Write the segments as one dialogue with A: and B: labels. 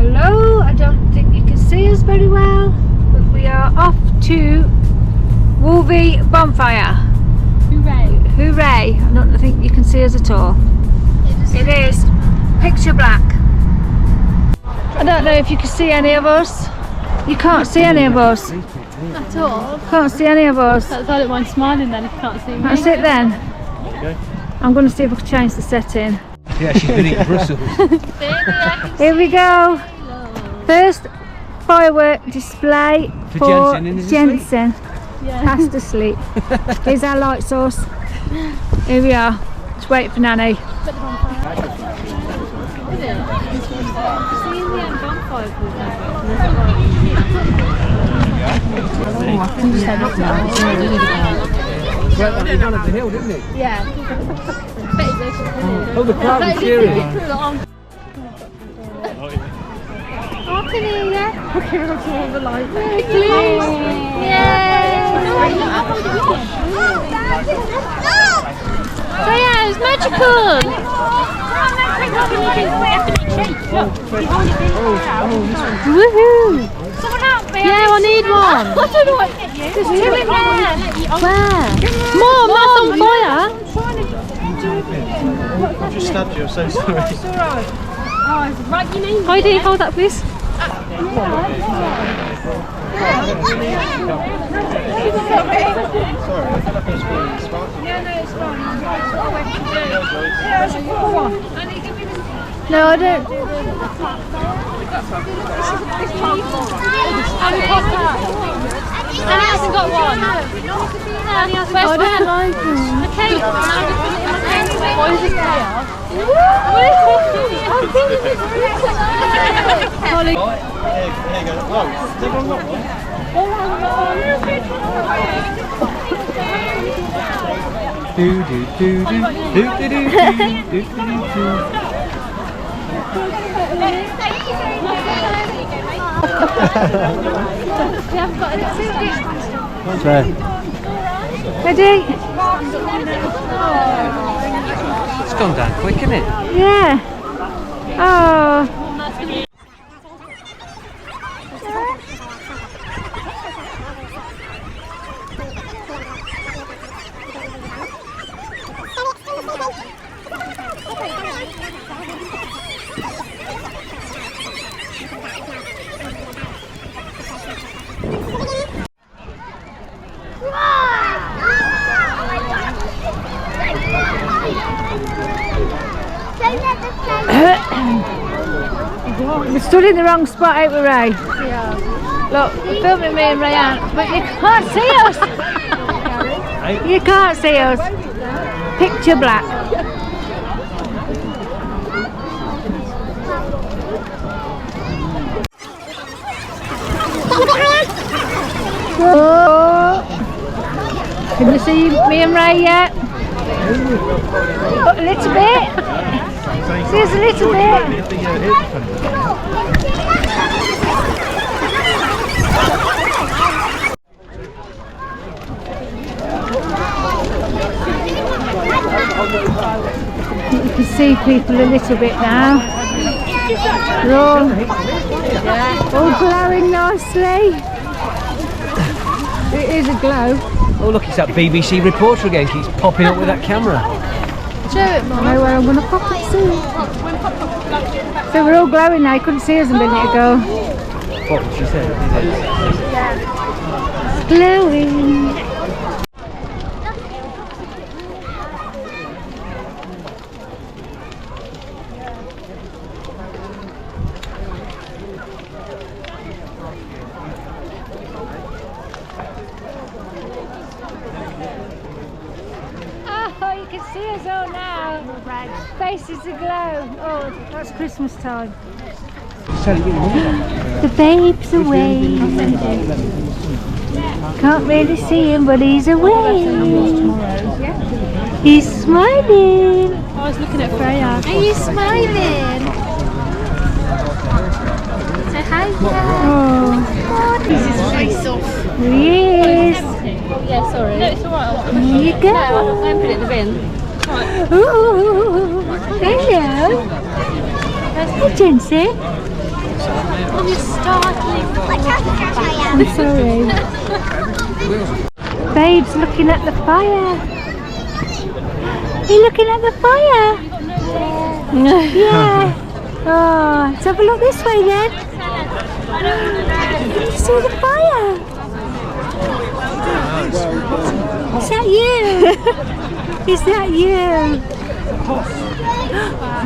A: Hello, I don't think you can see us very well, but we are off to Wolvie Bonfire.
B: Hooray!
A: Hooray! I don't think you can see us at all. It is picture black. I don't know if you can see any of us. You can't see any of us.
B: At all?
A: Can't see any of us.
B: I don't mind smiling then if you can't see me.
A: That's it then. I'm going to see if I can change the setting.
C: Yeah, she's been eating Brussels.
A: Here we go. First firework display for Jensen.
B: Yeah.
A: Fast asleep. Here's our light source. Here we are. Just waiting for Nanny.
B: Seeing the bonfire.
C: Well, he ran up the hill, didn't he?
B: Yeah.
C: Oh, the crowd was cheering.
B: I can hear you. Okay, I'll turn the light. Please. Yay! So yeah, it was magical. Woohoo! Yeah, I need one. I don't know what to get you. There's two in there. Where? Mom, that's on fire.
C: I've just stabbed you, I'm so sorry.
B: It's alright. Oh, it's right, you mean? Heidi, hold that please.
C: Sorry, I feel like I was falling in the spark.
A: Yeah, no, it's fine. No, I don't.
B: And he hasn't got one. And he hasn't got one. Okay. What is this player?
C: Here you go. Oh, has everyone got one? Do do do do do do do do do do.
A: Ready?
C: It's gone down quick, isn't it?
A: Yeah. Oh. We stood in the wrong spot, ain't we, Ray?
B: Yeah.
A: Look, we're filming me and Rayanne, but you can't see us. You can't see us. Picture black. Oh. Can you see me and Ray yet? Oh, a little bit. See us a little bit. You can see people a little bit now. They're all glowing nicely. It is a glow.
C: Oh look, it's that BBC reporter again, keeps popping up with that camera.
B: Show it, Mum.
A: I know where I'm going to pop it soon. So we're all glowing now, you couldn't see us a minute ago.
C: What did she say?
A: Glowing. Oh, you can see us all now. Faces aglow. Oh, that's Christmas time. The babe's away. Can't really see him, but he's away. He's smiling.
B: I was looking at Freya.
A: Are you smiling?
B: Say hi.
A: Oh,
B: This is face off.
A: yes.
B: Yeah, sorry. No, it's alright.
A: Here you go.
B: No, I put it in the bin.
A: Ooh, hello. Hey, Jensen.
B: Oh, you're startling.
A: I'm sorry. Babe's looking at the fire. Are you looking at the fire? Yeah. Oh, let's have a look this way then. Can you see the fire? Is that you? Is that you?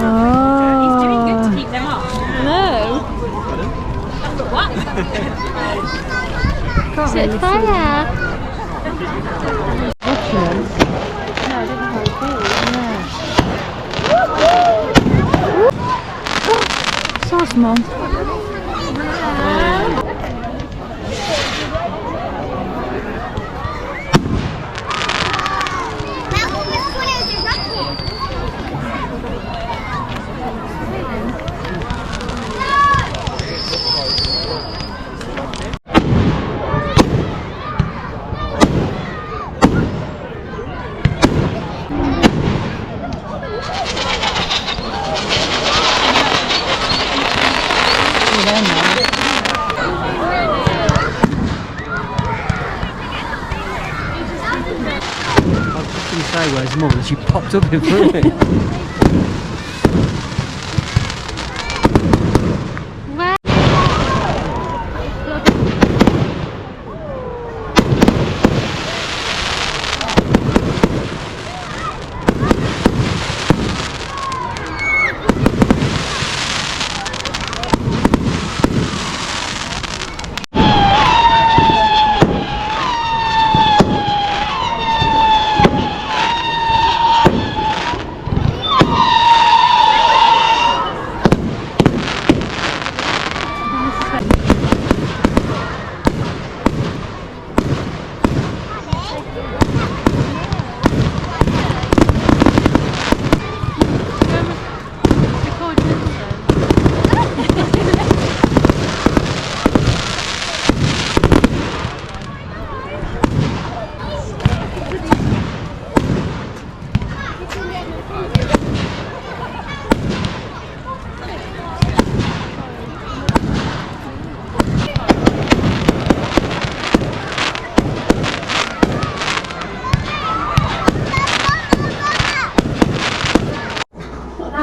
A: Oh.
B: Keep them off. No. What?
A: Can't
B: Is it
A: really
B: fire?
A: So small.
C: Say where's Mum and she popped up in front of me.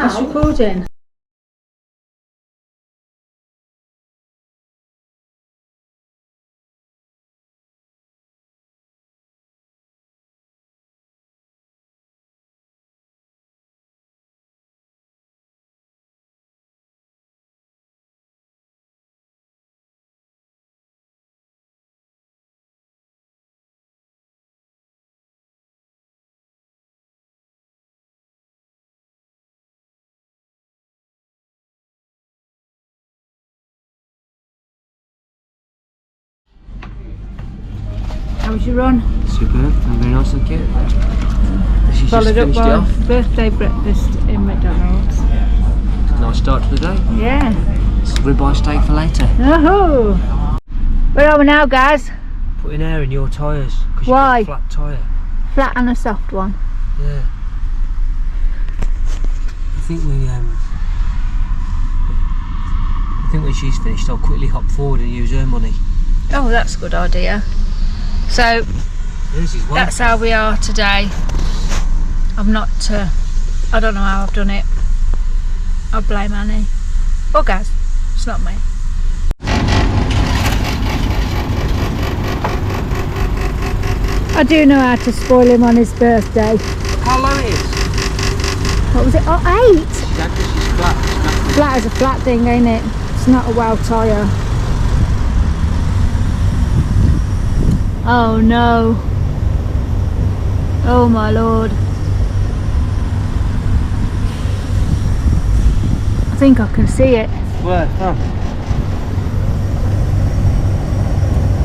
A: It's recording. How was your run?
C: Superb, and very nice, thank you. She's just
A: Followed up
C: finished it
A: by
C: off.
A: birthday breakfast in McDonald's.
C: Nice start to the day.
A: Yeah.
C: It's a ribeye steak for later.
A: Oh. Where are we now, guys?
C: Putting air in your tyres.
A: Why?
C: You've got a flat tyre.
A: Flat and a soft one.
C: Yeah. I think when she's finished, I'll quickly hop forward and use her money.
A: Oh, that's a good idea. So
C: There's his wife.
A: that's how we are today. I'm not. I don't know how I've done it. I blame Annie. Or Gaz. It's not me. I do know how to spoil him on his birthday.
C: How low it is?
A: What was it? Oh, 8!
C: Yeah, because she's flat.
A: Flat is a flat thing, ain't it? It's not a well tyre. Oh no. Oh my lord. I think I can see it.
C: Where? Oh.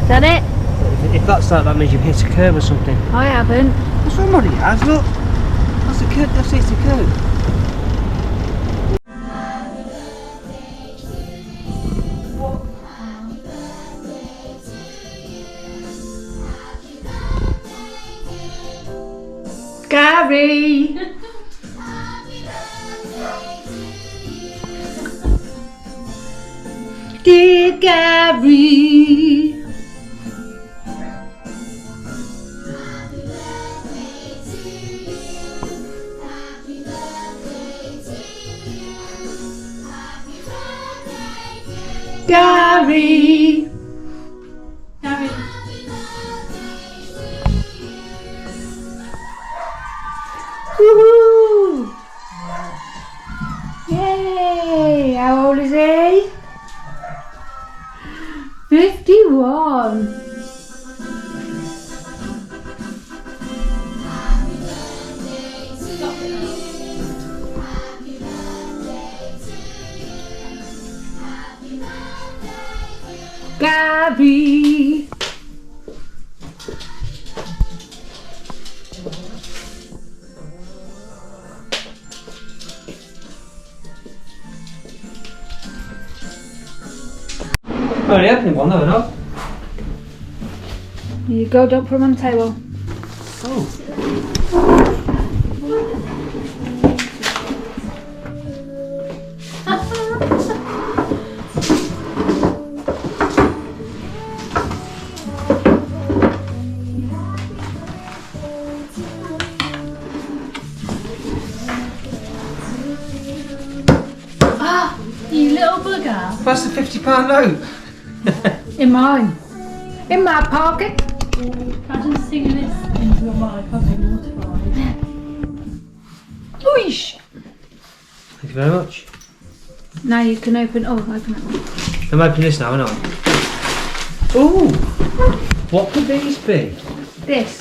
A: Is that it?
C: If that's that means you've hit a curb or something.
A: I haven't.
C: What's wrong with it, Az? Look. That's a curb. That's hit a curb.
A: Gary! Gary. Gary.
B: Gary.
A: Woohoo! Yay! How old is he? 51. Gabby.
C: Only opening one though, no?
A: Here you go, don't put them on the table.
C: Oh.
B: Ah, you little bugger.
C: That's the £50 note.
A: In mine. In my pocket.
B: Imagine singing this into a mic, I'd be mortified.
A: Ooish.
C: Thank you very much.
A: Now you can open. Oh, open it.
C: I'm opening this now, aren't I? Ooh! What could these be?
A: This.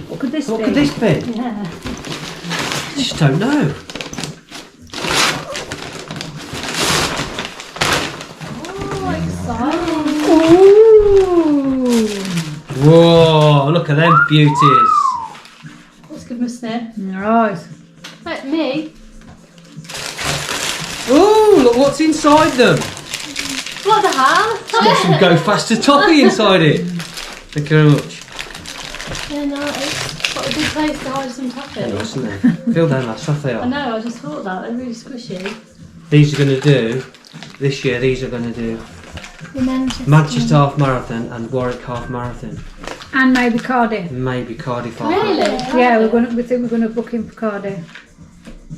A: What could this
C: What
A: be?
C: could this be?
B: Yeah.
C: I just don't know.
B: Oh, exciting.
A: Ooh.
C: Whoa! Look at them beauties.
B: Let's give them a sniff.
A: Right.
B: Like me.
C: Ooh! Look what's inside them.
B: What the hell?
C: Got some Go Faster toffee inside it. Thank you very much.
B: Yeah, nice. What a good place to hide some toffee.
C: They're nice, aren't they? Feel them, lads. Stuff they
B: I
C: are.
B: know, I just thought that. They're really squishy.
C: These are going to do. This year, these are going to do Manchester Half Marathon and Warwick Half Marathon.
A: And maybe Cardiff.
C: Maybe Cardiff Half
B: Really?
C: Marathon.
A: Yeah, we think we're gonna book him for Cardiff.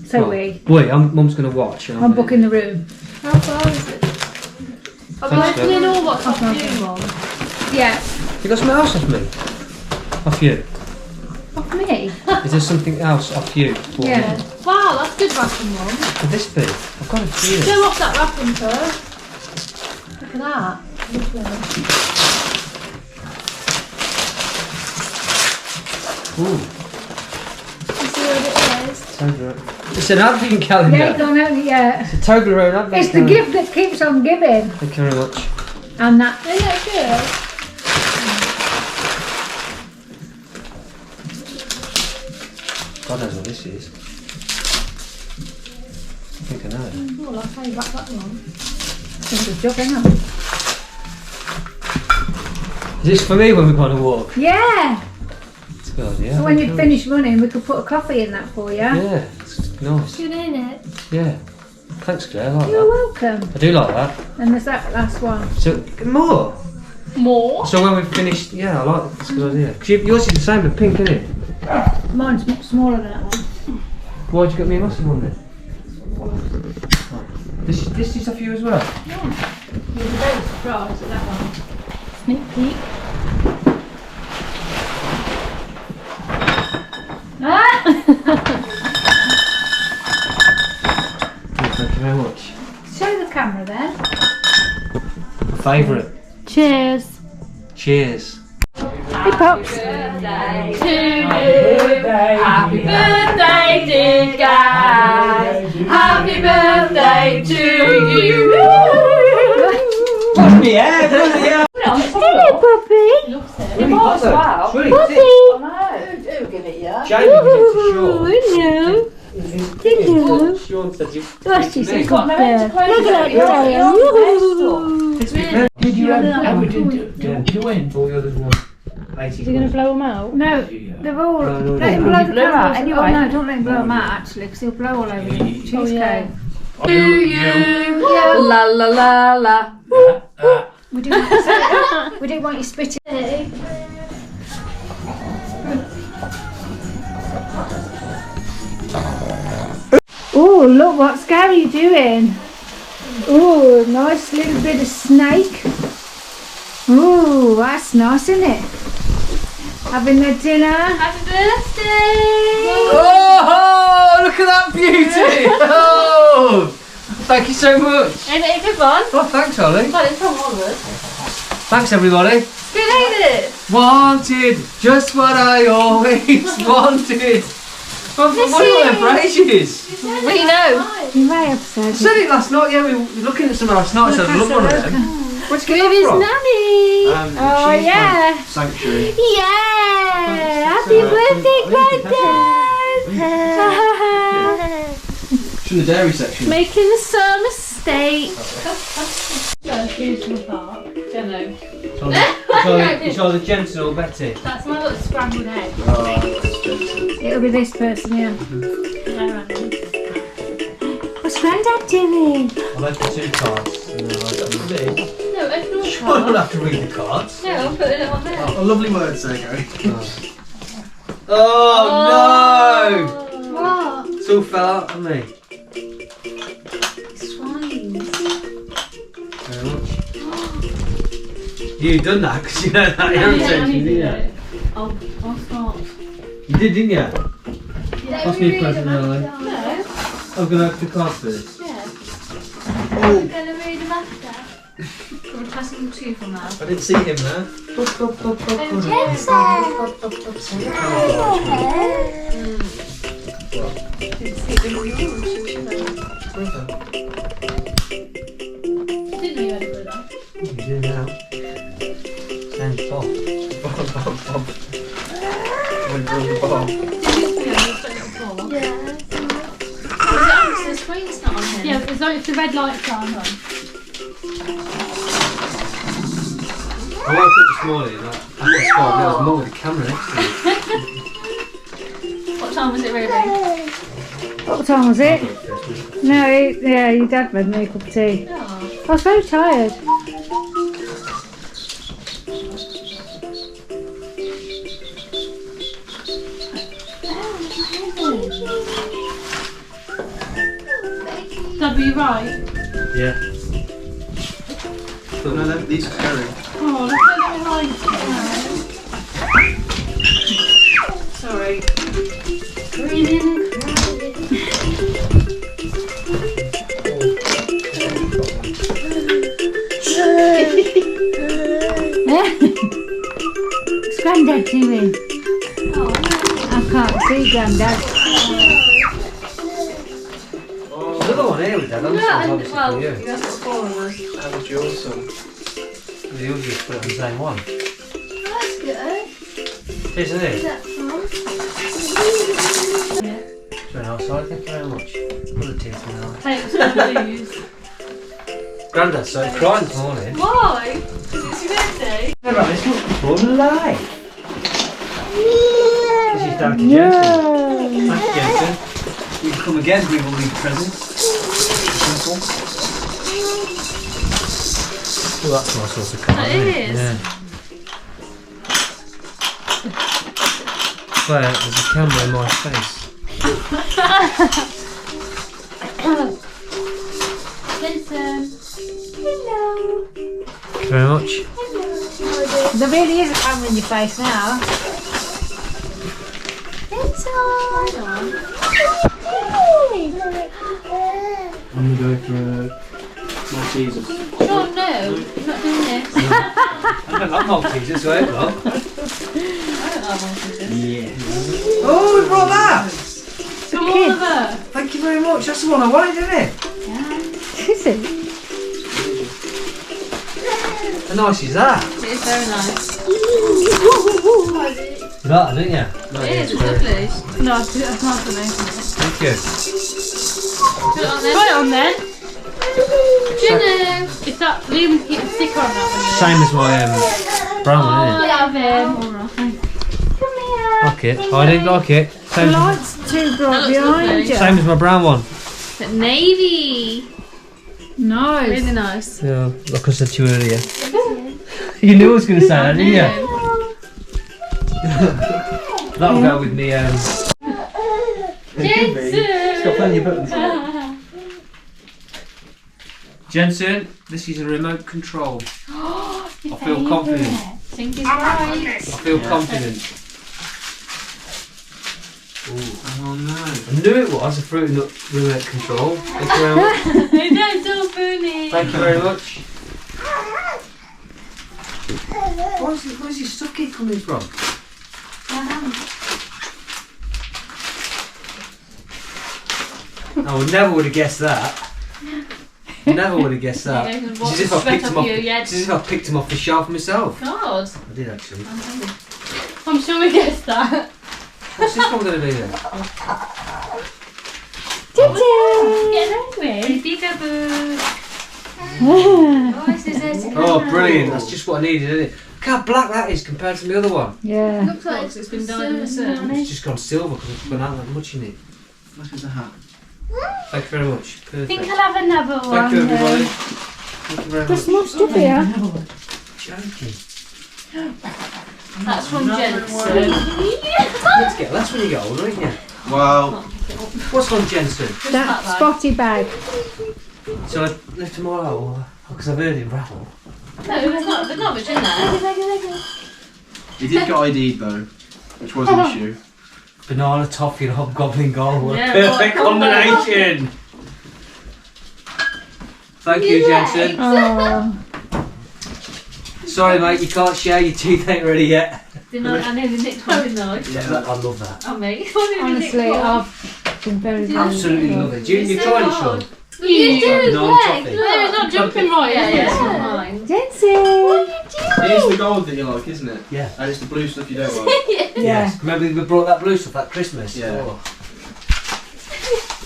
A: So
C: Right. Wait, Mum's going to watch. and
A: I'm booking the room.
B: How far is it? Are we
C: Thanks,
B: opening
C: Bill.
B: all what's off you, Mum?
A: Yeah.
C: You got something else off me? Off you?
A: Off me.
C: Is there something else off you? for me?
A: Yeah.
B: Wow, that's good wrapping, Mum.
C: Could this be? I've got a feeling.
B: Show off that wrapping first. Look at that. Lovely.
C: Ooh,
B: You see what it is?
C: Toblerone. It's an advent
A: Yeah,
C: calendar.
A: don't open it yet.
C: It's a Toblerone advent
A: It's the
C: calendar.
A: gift that keeps on giving.
C: Thank you very much.
A: And that.
B: Isn't that good?
C: God knows what this is. I think I know.
B: Oh, I like how you wrap that one.
A: Good job, hang on.
C: Is this for me when we go on a walk?
A: Yeah.
C: It's a good idea.
A: So when you finish running, we could put a coffee in that for you.
C: Yeah, it's nice.
B: Good, ain't it?
C: Yeah. Thanks, Claire. I like
A: You're
C: that.
A: welcome.
C: I do like that.
A: And there's that last one.
C: So, more.
B: More?
C: So when we've finished, yeah, I like it. It's a good idea. 'Cause yours is the same, but pink, isn't it?
A: Mine's much smaller than that one.
C: Why'd you get me a massive one then? Oh. This is off you as well?
A: You were very surprised at that one.
B: Sneak peek.
A: Ah!
C: Thank you very much.
A: Show the camera then.
C: My favourite.
B: Cheers.
C: Cheers.
A: Hey Pops.
B: To you. Happy birthday, dear guys. Happy birthday to you.
C: What's me hair? Yeah.
A: Hello, Puppy.
B: Loves it.
C: It was wow. It's really thick.
A: Puppy.
C: Jamie was into Sean.
A: Hello.
C: Sean said you.
A: Oh, she's
C: Me.
A: got there. Look at that tail.
C: It's really.
D: Did you ever do in?
C: All the others were 80.
B: Is he going to blow them out?
A: No, they're all.
C: No, no,
A: Let him
C: no.
A: blow the
B: Blow out
A: candles.
B: anyway.
A: Oh no, don't let him blow them out actually, because he'll blow all over the cheesecake.
B: To you. La la la la.
A: We do want you spitting. Oh, look what Scary's doing. Oh, nice little bit of snake. Oh, that's nice, isn't it? Having the dinner.
B: Happy birthday!
C: Oh, look at that beauty! Oh, thank you so much.
B: Ain't it a good one?
C: Oh, thanks, Ollie.
B: Well, it's from Oliver.
C: Thanks, everybody.
B: Good, ain't it?
C: Wanted, just what I always wanted. What are your phrases?
B: We know.
A: You may have said
C: I said it last night, yeah, we were looking at some last night, so I'd love one of them. Where'd you get that from?
B: Nanny.
A: Oh, yeah.
E: Sanctuary.
B: Yeah. Happy birthday, Granddad.
E: It's from the dairy section.
B: Making some mistakes. Beautiful park. Don't know.
C: It's either Jensen or Betty.
B: That's my little scrambled egg.
A: It'll be this person here. What's Grandad doing?
C: I'll open 2 cards. And then I'll open
B: No, open all
C: I don't have to read the cards.
B: No, I'm putting it on there.
E: A lovely word, say, Gary.
C: Oh no!
B: What?
C: It's all fell out of me.
B: Swines.
C: Very much. You done that because you know that irritates me, didn't you?
B: I'll start.
C: You did, didn't you? What's me present, Ellie?
B: No.
C: I'm going to open the cards first.
B: Yeah. We're going to read them after. We're passing two from now.
C: I didn't see him there.
B: Didn't know you had a brother.
C: You do now. Sounds Bob. Bob.
E: My brother Bob.
B: Did you put it on the floor? Yeah. Is it on? The screen's not on here. Yeah, it's like if the red lights are on.
C: I woke up this morning like, after school, there was more with the camera next to me.
B: What time was it really?
A: What time was it? No, yeah, your dad made me a cup of tea.
B: Oh.
A: I was very tired.
B: Dad, were you right?
C: Yeah.
E: No, these are scary.
B: Oh, look at the lights. Sorry.
A: What's Grandad doing? I can't see Grandad.
C: There's another one here with Dad. I'm
B: No,
C: sure
B: and,
C: obviously
B: well,
C: for you.
B: that's what 4 of us.
E: How was yours, son?
C: The others just put it on the same one.
B: That's good.
C: Isn't it?
B: That fun?
C: Very nice. Thank you very much. Put the teeth in there.
B: Take some blues.
C: Grandad started crying this morning.
B: Why? Because it's your birthday?
C: Right, it's not fun life. This is down to Jensen. Thanks, Jensen. You can come again, bring all these presents. Simple. Oh, that's my sort of card.
B: That
C: isn't it?
B: is.
C: Yeah. Claire, there's a camera in my face.
B: Jason. Hello.
C: Thank you very much.
A: There really is a camera in your face now.
E: I'm going to go for Malteser.
B: Sean, no. I'm not doing this.
C: I don't like Maltesers, so I hope not.
B: I don't like Maltesers.
E: Yeah.
C: Oh, we brought that!
B: Come Oliver.
C: Thank you very much. That's the one I wanted, isn't it?
A: Is it?
C: How nice is that?
B: It is very nice.
C: You like that, don't you? No,
B: It is, it's lovely. No, I can't put it.
C: Thank you.
B: Put it on there. Put it on there. Juno. It's that, Liam can keep the sticker on that one.
C: Same as my brown one,
B: I
C: isn't
B: love him.
C: it? Like it. Oh, I didn't like it.
A: The
C: Same,
A: light's too bright
B: That looks
A: behind
B: lovely.
A: you.
C: same as my brown one.
B: But navy.
A: Nice.
B: Really nice.
C: Yeah, like I said to you earlier. You knew I was going to say that, didn't you? That'll go with me. It's got plenty of buttons. Jensen, this is a remote control. I feel confident.
B: Think it's right.
C: I feel confident. Ooh. Oh no. I knew it was a fruit nut remote control. Thank you very much.
B: That's so funny.
C: Thank you very much. Where's your stuff kit coming from? I never would have guessed that. Never would have guessed that. It's as if I picked him off the shelf myself.
B: God.
C: I did actually.
B: I'm sure we guessed that.
C: What's this one going to be then?
B: Get away. Peekaboo.
C: Oh, brilliant. That's just what I needed, isn't it? Look how black that is compared to the other one.
A: Yeah.
B: Looks like it's been dyed in the sun.
C: It's just gone silver because it's been out that much in it.
E: Look at the hat.
C: Thank you very much.
B: I
C: Perfect.
B: think I'll have another one.
C: Thank you, everybody. Thank you very much.
A: There's more stuff here.
C: Joking.
B: That's from Jensen.
C: Let's get less when you get older, ain't you?
E: Wow.
C: What's on Jensen?
A: That spotty bag.
C: So I lift them all out because I've heard him rattle.
B: No, there's not much in there.
E: He did get ID'd though, which was an issue.
C: Banana, toffee and hobgoblin gold. What a
B: Yeah,
C: perfect
B: what a
C: combination. Thank you, Jensen.
A: Oh.
C: Sorry mate, you can't share your teeth ain't ready yet.
B: I nearly nicked one, didn't I?
C: Yeah, I love that.
B: Oh, mate.
A: Honestly, I've been very, very
C: Absolutely love it. You tried it, Sean?
B: You do,
C: Banana toffee.
B: no, it's not jumping right. Yeah, it's not mine.
A: Jensen!
E: It is the gold that you like, isn't it?
C: Yeah.
E: And it's the blue stuff you don't like.
C: Yes. Remember we brought that blue stuff at Christmas?
E: Yeah.
C: Oh.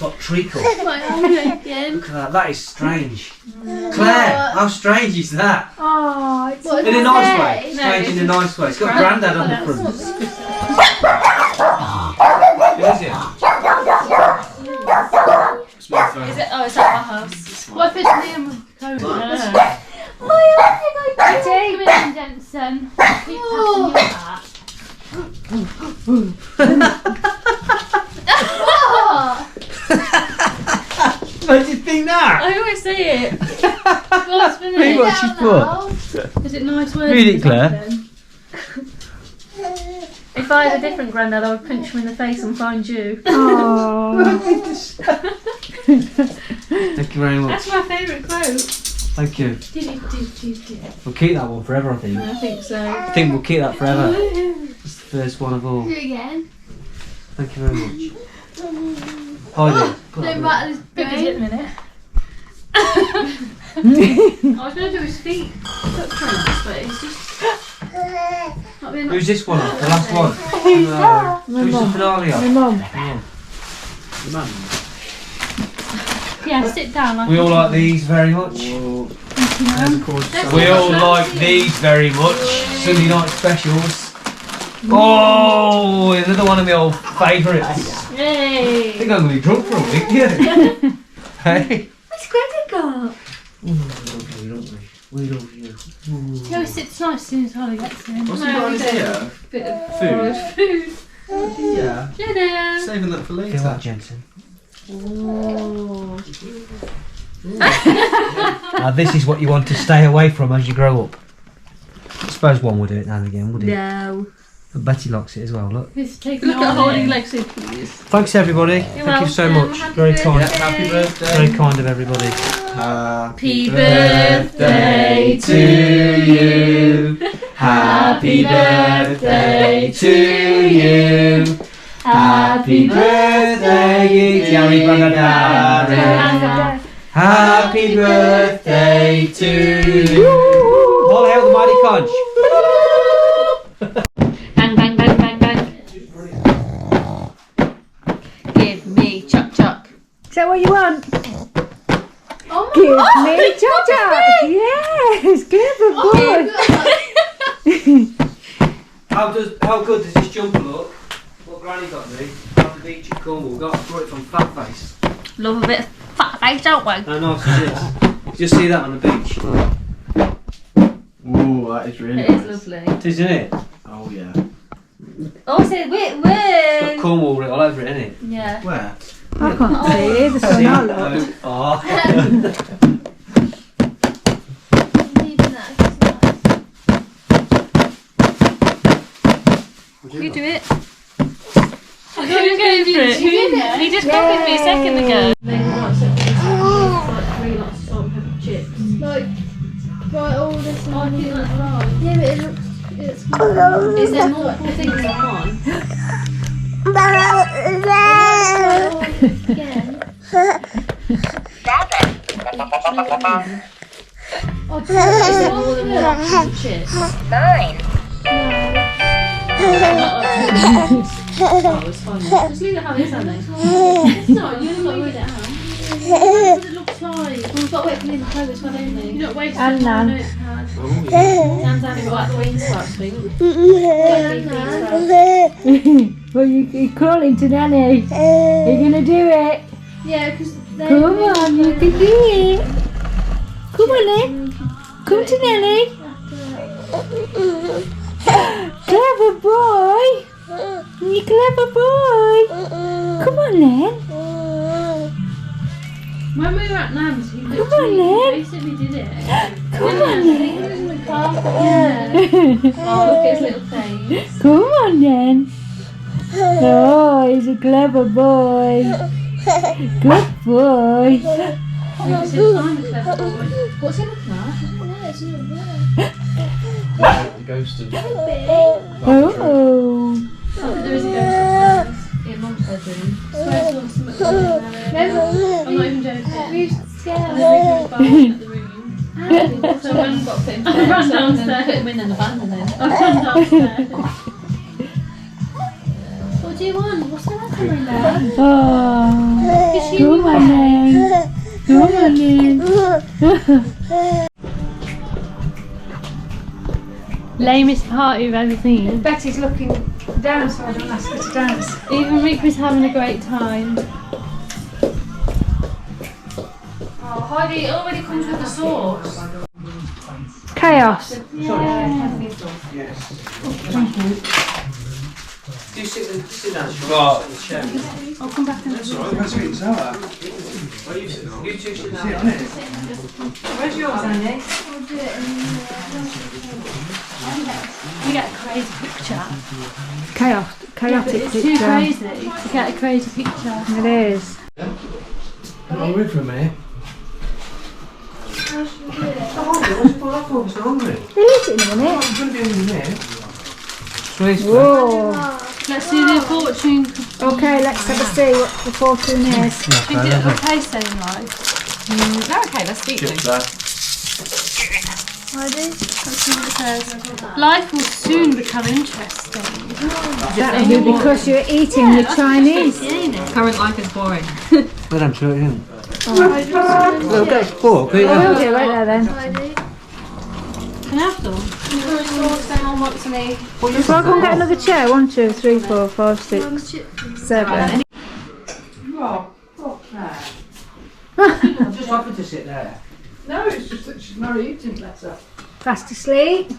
C: Got treacle.
B: My arm again.
C: Look at that. That is strange. Claire, how strange is that?
A: Oh, it's
B: What?
C: In a nice way.
B: No,
C: Strange in a nice way. It's got Grandad on the front. Is it?
E: It's my phone.
B: Is it? Oh, it's at my house. What if it's Liam with COVID?
A: Kitty.
B: Come in, Jensen. Keep touching your hat.
C: What do you think that?
B: I always say it. What's been
C: Read
B: it?
C: what she put.
B: Is it nice words?
C: Read it, Claire.
B: If I had a different granddad, I would punch him in the face and find you.
A: Oh.
C: Thank you very much.
B: That's my favourite quote.
C: Thank you. We'll keep that one forever, I think.
B: I think so.
C: I think we'll keep that forever. It's the first one of all.
B: Do it again.
C: Thank you very much. Hold it. Put that back.
B: Big as it a minute. I was going to do his feet. That's crazy, but it's just not being.
C: Who's this one? The last one? Who's the finale
A: My
C: of?
A: mum.
B: Yeah, sit down.
C: We all like these very much. We all like these very much. Sunday night specials. Oh, another one of my old favourites. I
B: Yay!
C: think I'm going to be drunk for a week, yeah. Hey?
B: What's Granny got?
C: Ooh, we love you, don't we? We love you.
B: No, it sits nice as soon as Holly gets in.
E: What's he got on his ear?
B: Bit of
E: Food.
B: food.
E: Yeah.
B: Jenna!
E: Saving that for
C: Get
E: later.
C: that, Jensen. This is what you want to stay away from as you grow up. I suppose one would do it now and again, would it?
B: No.
C: But Betty likes it as well, look.
B: Look at holding legs so please.
C: Thanks everybody. Thank you so much. Very kind.
E: Happy birthday.
C: Very kind of everybody.
B: Happy birthday
C: to you. Happy birthday to you. Happy birthday, Jerry Brandadari. Happy birthday to you. All hail the mighty conch.
B: Bang, bang, bang, bang, bang. Give me chuck chuck.
A: Is that what you want?
B: Oh
A: Give me Cha-Cha! Yes! Good boy!
C: How good does this jumper look? What Granny got me? At the beach at Cornwall. Got it from Fat Face.
B: Love a bit of fat face, don't we?
C: How nice is this? Just see that on the beach.
E: Ooh, that is really
B: It
E: nice.
B: is lovely.
C: Isn't it?
E: Oh yeah.
B: Oh, say wait,
C: It's got
B: wait.
C: Cornwall written all over it, isn't it?
B: Yeah.
E: Where?
A: I can't see the sun. I look.
C: Oh.
B: You do it. I'm going for it. He just copied me a second ago.
F: Like, right, all this one. Yeah, but it looks. It's
B: Is there more things on one?
F: again.
B: Is there more than one chips? Oh, it's fine. Just leave it how it is, Annie. It's not, you've got to read it out.
F: What it looks like.
B: We've got to wait for me to play this one, only.
F: You're not wasting
A: And
F: my
A: Nan.
F: notepad.
B: Nan's having got that green swap thing.
A: Well, you're crawling to Nanny. You're gonna do it.
F: Yeah, because
A: Come on, you can do it. Come on then. Come to Nanny. Clever boy. You clever boy. Come on then.
F: when we were at Nan's, he
A: Come on,
F: literally
A: Nan.
F: basically did it.
A: Come on then.
B: Oh, look at his little face.
A: Come on then. Oh, he's a clever boy. Good boy.
F: I'm a clever boy.
B: What's he looking at?
E: The ghost of.
A: Oh.
F: I think there is a ghost upstairs.
B: In Mum's bedroom.
F: I swear I saw something in there. I'm not even joking. We scared. And then we moved the room.
B: So when got put in
F: I ran
B: and
F: downstairs.
B: then put him in and abandoned him.
F: I ran downstairs. What do you want? What's the matter with that?
A: Oh. Come on then. Come on then.
B: Lamest party you've ever seen.
A: Betty's looking down so I don't ask her to dance.
B: Even Rick was having a great time.
F: Oh, Heidi, it already comes with the sauce.
A: Chaos.
C: Do you sit down?
E: Right.
C: In the chair.
F: I'll come back in a
E: That's alright, that's sweet and sour.
C: Where are you sitting on? You two sit
E: Sit
C: down.
E: on it.
A: Where's yours, Annie?
B: We get a crazy picture.
A: Chaotic
B: It's too
A: picture.
B: crazy to get a crazy picture.
A: It is.
E: I'm hungry for a minute.
C: What's it for? I'm so hungry.
A: We'll eat it in a minute.
E: I'm going to be in a minute.
C: Sweet.
A: Whoa.
B: Let's do the fortune.
A: Okay, let's have a see what the fortune is.
B: Think it will taste same like.
A: Okay, let's eat
E: Chips there.
B: Let's see what it says. Life will soon become interesting.
A: That'll be because you're eating the Chinese.
B: Current life is boring.
C: Let them show it in. Little bit of fork.
A: We'll do it right there then.
B: Can I have them?
A: So I'll go and get another chair. 1, 2, 3, 4, 5, 6, 7.
C: I've just offered to sit there.
E: No, it's just that she's not eating better.
A: Fast asleep.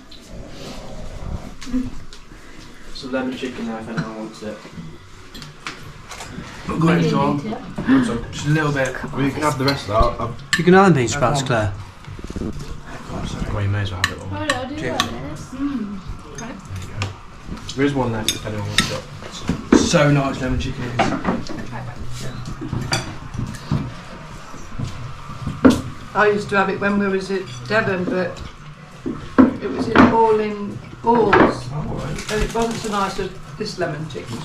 E: Some lemon chicken there if anyone wants it. Not going John. So just a little bit. Well, you can have the rest of that.
C: You can have them bean sprouts, Claire.
E: Well, you may as well have it all.
F: I'll do this.
E: There is one left if anyone wants it. So nice lemon chicken is.
G: I used to have it when we was at Devon, but it was all in balls, and it wasn't so nice as this lemon chicken.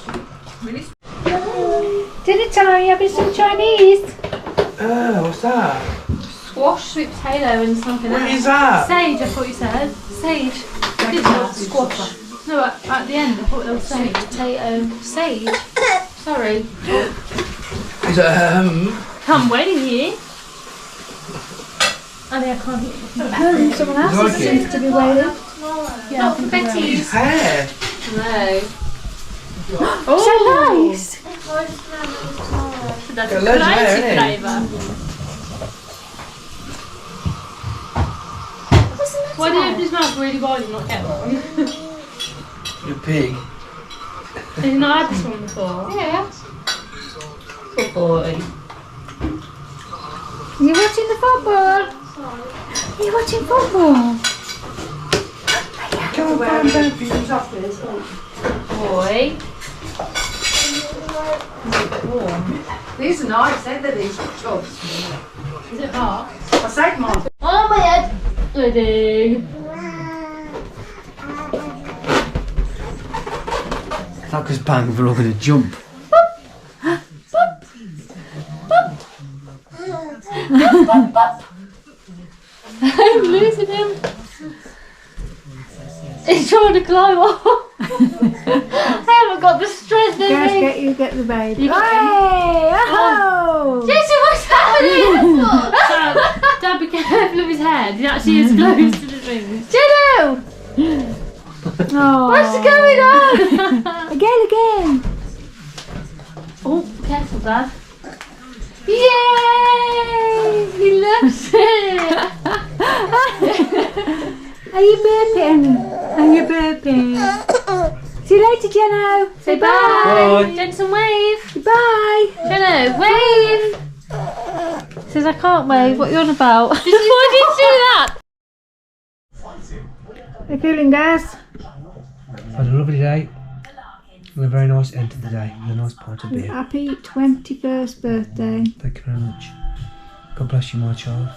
A: Dinner time, you having some Chinese?
E: What's that?
B: Squash, sweet potato, and something
E: What
B: else.
E: is that?
B: Sage, I thought you said. Sage. Did you? Squash. No, at the end, I thought there was sage.
F: Potato.
B: Sage. Sorry.
E: Is it
B: Come waiting here. I think I can't hear you.
A: Someone else
E: Like it?
A: seems to be waiting.
B: Yeah,
F: Not for Betty's.
E: His hair.
B: No.
A: So nice.
B: That's
E: Got
B: a
E: loads of hair,
B: crazy
E: innit?
B: flavour. Why do you open his mouth really wide and not get one?
E: You pig.
B: Have you not had this one before?
F: Yeah.
B: Good boy.
A: You watching the football? You watching football?
G: Where the views off this.
B: Boy.
G: These are nice, aren't they, these tubs?
B: Is it hot?
G: I saved mine.
B: Oh my head! Ready.
E: That was bang, we're all going to jump.
B: I'm losing him. He's trying to climb off. I haven't got the strength in
A: Guys,
B: me.
A: get the baby.
B: You
A: Hey! Oh!
B: Jesse, what's happening? Dad, be careful of his head. He actually is close to the rings.
A: Jello! Oh.
B: What's going on?
A: Again.
B: Oh, careful, Dad. Yay! He loves it.
A: Are you burping? See you later, Jenno.
B: Say bye.
C: Bye.
B: Jensen, wave.
A: Bye.
B: Jenno, wave. Says I can't wave. What are you on about? Why did you do that?
A: How you feeling, guys?
E: Had a lovely day. And a very nice end to the day. And a nice pint of beer.
A: Happy 21st birthday.
E: Thank you very much. God bless you, my child.